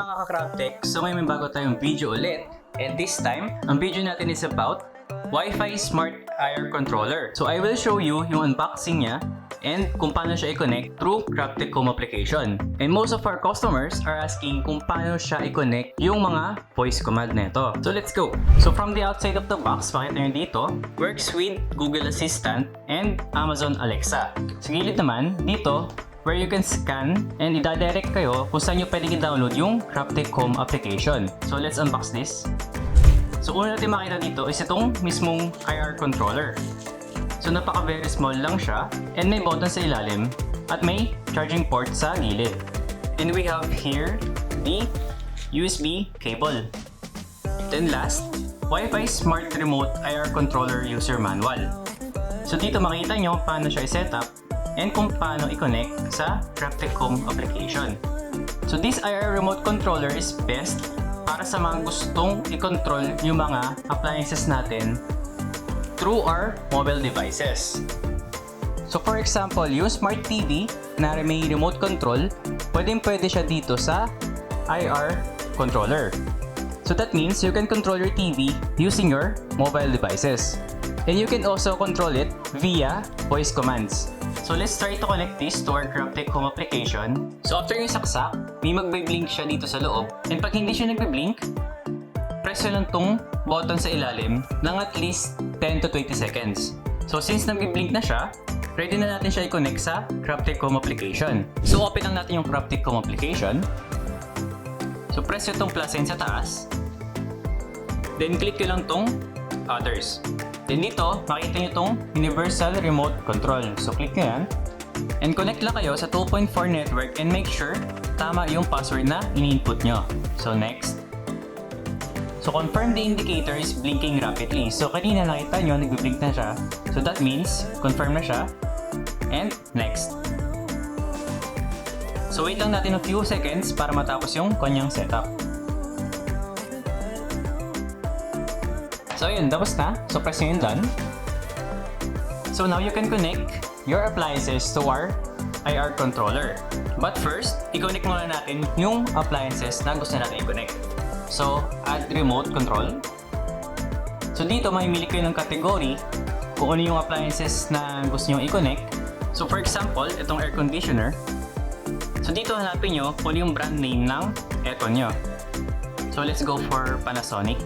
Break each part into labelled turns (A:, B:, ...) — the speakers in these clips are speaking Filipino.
A: mga ka-Crabtek, so ngayon may bago tayong video ulit. And this time, ang video natin is about Wi-Fi Smart IR Controller. So I will show you yung unboxing niya and kung paano siya i-connect through Crabtek home application. And most of our customers are asking kung paano siya i-connect yung mga voice command nito. So let's go! So from the outside of the box, makita nyo dito, works with Google Assistant and Amazon Alexa. Sa gilid naman, dito, where you can scan and i-direct kayo kung saan nyo pwedeng i-download yung Crabtek home application. So let's unbox this. So una natin makita dito is itong mismong IR controller. So napaka very small lang siya and may button sa ilalim at may charging port sa gilid. And we have here the USB cable. Then last, Wi-Fi Smart Remote IR Controller User Manual. So dito makita nyo paano siya i-set up and kung paano i-connect sa Crabtek home application. So this IR remote controller is best para sa mga gustong i-control yung mga appliances natin through our mobile devices. So for example, yung Smart TV na may remote control, pwede siya dito sa IR controller. So that means you can control your TV using your mobile devices. And you can also control it via voice commands. So let's try to connect this to our Crabtek home application. So after yung saksak, may magbe-blink siya dito sa loob. And pag hindi siya nagbe-blink, press nyo lang tong button sa ilalim ng at least 10 to 20 seconds. So since nagbe-blink na siya, ready na natin siya i-connect sa Crabtek home application. So open lang natin yung Crabtek home application. So press nyo tong plus sign sa taas. Then click nyo lang tong others. Then dito, makita nyo itong Universal Remote Control. So click nyo yan. And connect lang kayo sa 2.4 network and make sure tama yung password na in-input nyo. So next. So confirm the indicator is blinking rapidly. So kanina nakita nyo, nag-blink na siya. So that means, confirm na siya. And next. So wait lang natin a few seconds para matapos yung kanyang setup. So yun, tapos na. So press nyo yung done. So now you can connect your appliances to our IR controller. But first, i-connect muna natin yung appliances na gusto natin i-connect. So, add remote control. So dito, mamimili kayo ng category kung ano yung appliances na gusto nyo i-connect. So for example, itong air conditioner. So dito hanapin nyo kung ano yung brand name ng aircon nyo. So let's go for Panasonic.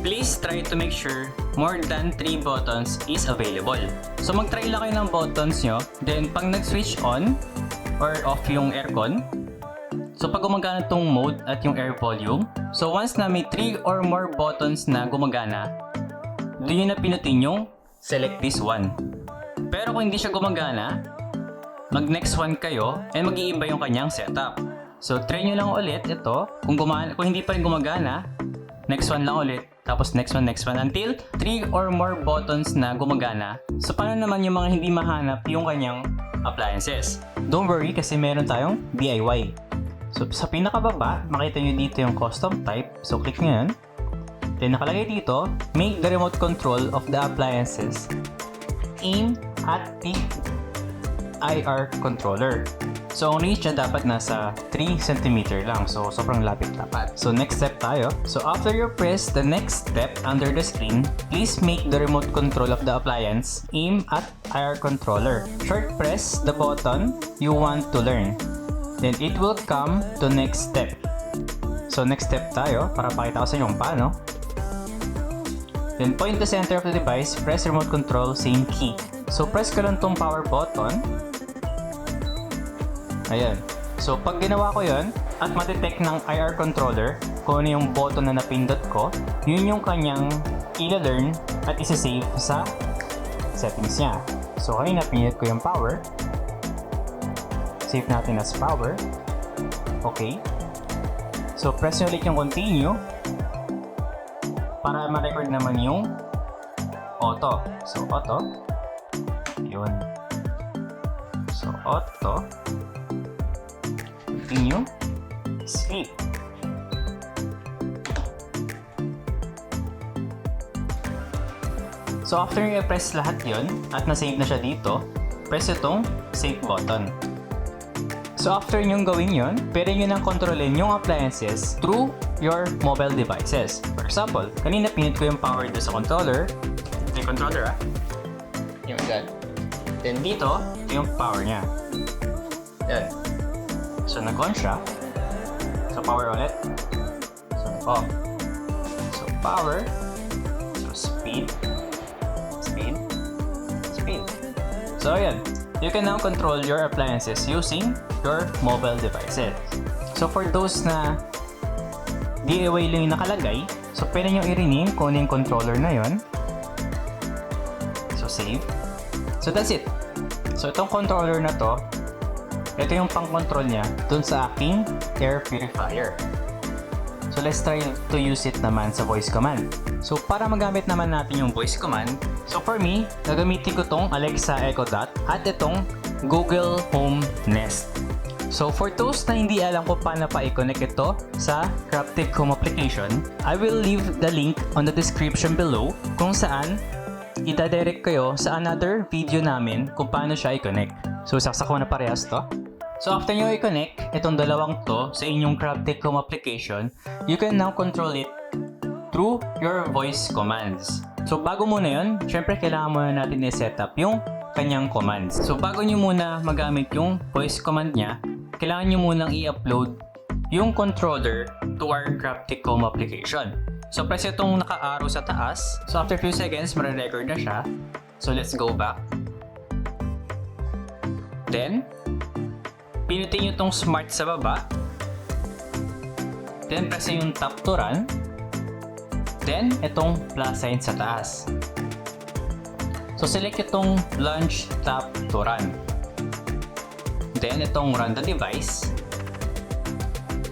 A: Please try to make sure more than 3 buttons is available. So mag-try lang kayo ng buttons nyo. Then pag nag-switch on or off yung aircon, so pag gumagana tong mode at yung air volume, so once na may 3 or more buttons na gumagana, doon yun na pinutin yung select this one. Pero kung hindi siya gumagana, mag-next one kayo and mag-iiba yung kanyang setup. So try nyo lang ulit ito. Kung hindi pa rin gumagana, next one lang ulit. Tapos next one until 3 or more buttons na gumagana. So paano naman yung mga hindi mahanap yung kanyang appliances? Don't worry kasi meron tayong DIY. So sa pinakababa, makita nyo dito yung custom type. So click nyo yan. Then nakalagay dito, make the remote control of the appliances aim at the IR controller. So ang range niya dapat nasa 3 cm lang. So sobrang lapit dapat. So next step tayo. So after you press the next step under the screen, please make the remote control of the appliance aim at IR controller. Short press the button you want to learn. Then it will come to next step. So next step tayo para pakita ko sa inyo kung paano. Then point the center of the device, press remote control, same key. So press ko lang tong power button. Ayan. So, pag ginawa ko yon at ma-detect ng IR controller kung ano yung button na napindot ko, yun yung kanyang i-learn at isa-save sa settings niya. So, kanina pinindot ko yung power. Save natin as power. Okay. So, press nyo ulit yung continue para ma-record naman yung auto. So, auto. Yun. So, auto. Continue, sleep. So after i-press lahat yon at na-save na siya dito, press itong save button. So So after nyong gawin yun, pwede nyo nang kontrolin yung appliances through your mobile devices. For example, kanina pinit ko yung power doon sa controller. Ito yung controller Yung gan. Then dito, ito yung power niya. Yan. So nag-on siya. So power ulit. So nag-off. So power. So speed. Speed. Speed. So ayan. You can now control your appliances using your mobile devices. So for those na DIY lang yung nakalagay, so pwede nyo i-rename kung ano yung controller na yon. So save. So that's it. So itong controller na to, ito yung pang-control niya dun sa aking air purifier. So let's try to use it naman sa voice command. So para magamit naman natin yung voice command, so for me, gagamitin ko tong Alexa Echo Dot at itong Google Home Nest. So for those na hindi alam ko paano pa i-connect ito sa Crabtek Home application, I will leave the link on the description below kung saan itadirect kayo sa another video namin kung paano siya i-connect. So saksak ko na parehas to. So after nyo i-connect itong dalawang to sa inyong Crabtek Home application, you can now control it through your voice commands. So bago muna yun, syempre kailangan muna natin i-set up yung kanyang commands. So bago nyo muna magamit yung voice command niya, kailangan nyo munang i-upload yung controller to our Crabtek Home application. So press itong naka-arrow sa taas. So after few seconds, mare-record na siya. So let's go back. Then, pinutin nyo itong smart sa baba. Then, press yung tap to run. Then, itong plus sign sa taas. So, select itong launch tap to run. Then, itong run the device.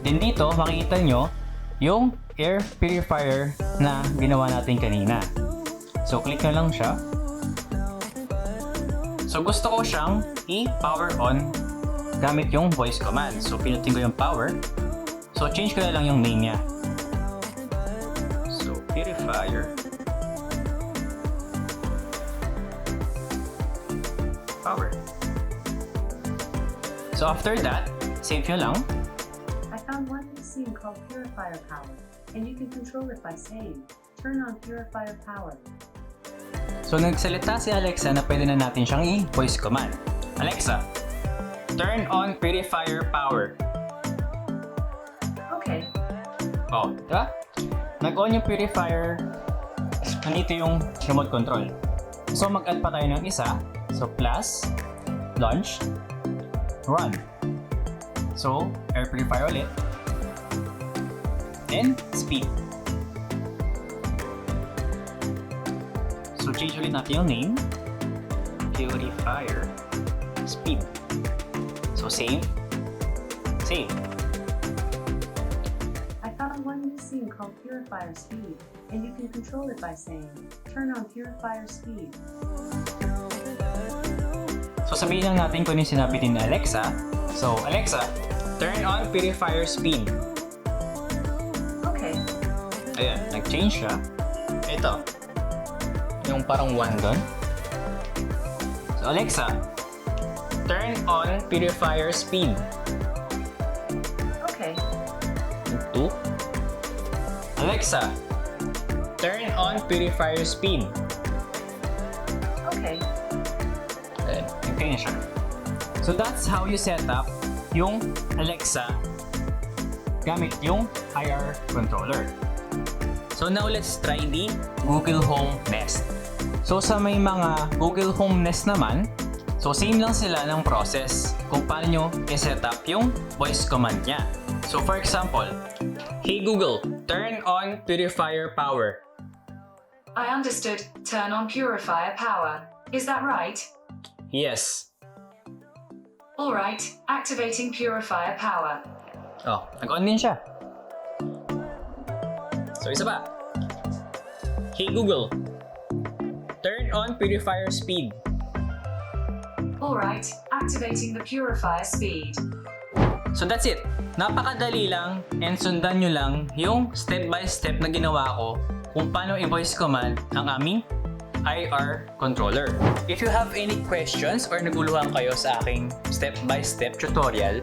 A: Then, dito, makikita nyo yung air purifier na ginawa natin kanina. So, click nyo lang siya. So, gusto ko siyang i-power on gamit yung voice command. So, pinutin ko yung power. So, change ko na lang yung name niya. So, purifier. Power. So, after that, save nyo lang.
B: I found one in scene called Purifier Power, and you can control it by saying, turn on Purifier Power.
A: So, nagsalita si Alexa na pwede na natin siyang i-voice command. Alexa, turn on purifier power.
B: Okay.
A: Oh, diba? Nag-on yung purifier. Nandito yung remote control. So, mag-add pa tayo ng isa. So, plus, launch, run. So, air purifier ulit. Then, speed. So, change ulit natin yung name. Purifier speed. So, save. Save.
B: I found one in scene called Purifier Speed, and you can control it by saying, turn on Purifier Speed.
A: So, sabihin lang natin kung yung sinabi din ni Alexa. So, Alexa, turn on purifier speed.
B: Okay.
A: Ayan, nag-change siya. Ito. Yung parang 1 doon. So, Alexa, turn on purifier speed.
B: Okay.
A: 2. Alexa, turn on purifier speed.
B: Okay.
A: Ayan, nag-change na siya. So, that's how you set up yung Alexa gamit yung IR controller. So, now let's try the Google Home Nest. So, sa may mga Google Home Nest naman, so same lang sila ng process kung paano nyo i-set up yung voice command niya. So, for example, hey Google, turn on purifier power.
C: I understood. Turn on purifier power. Is that right?
A: Yes.
C: Alright, activating purifier power.
A: Oh, nag-on din siya. So, isa pa. Hey Google, turn on purifier speed.
C: Alright, activating the purifier speed.
A: So that's it. Napakadali lang and sundan nyo lang yung step by step na ginawa ko kung paano i-voice command ang aming IR controller. If you have any questions or naguluhan kayo sa aking step-by-step tutorial,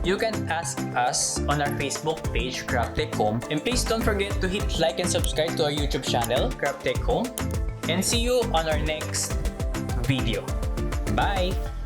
A: you can ask us on our Facebook page, Crabtek Home. And please don't forget to hit like and subscribe to our YouTube channel, Crabtek Home. And see you on our next video. Bye!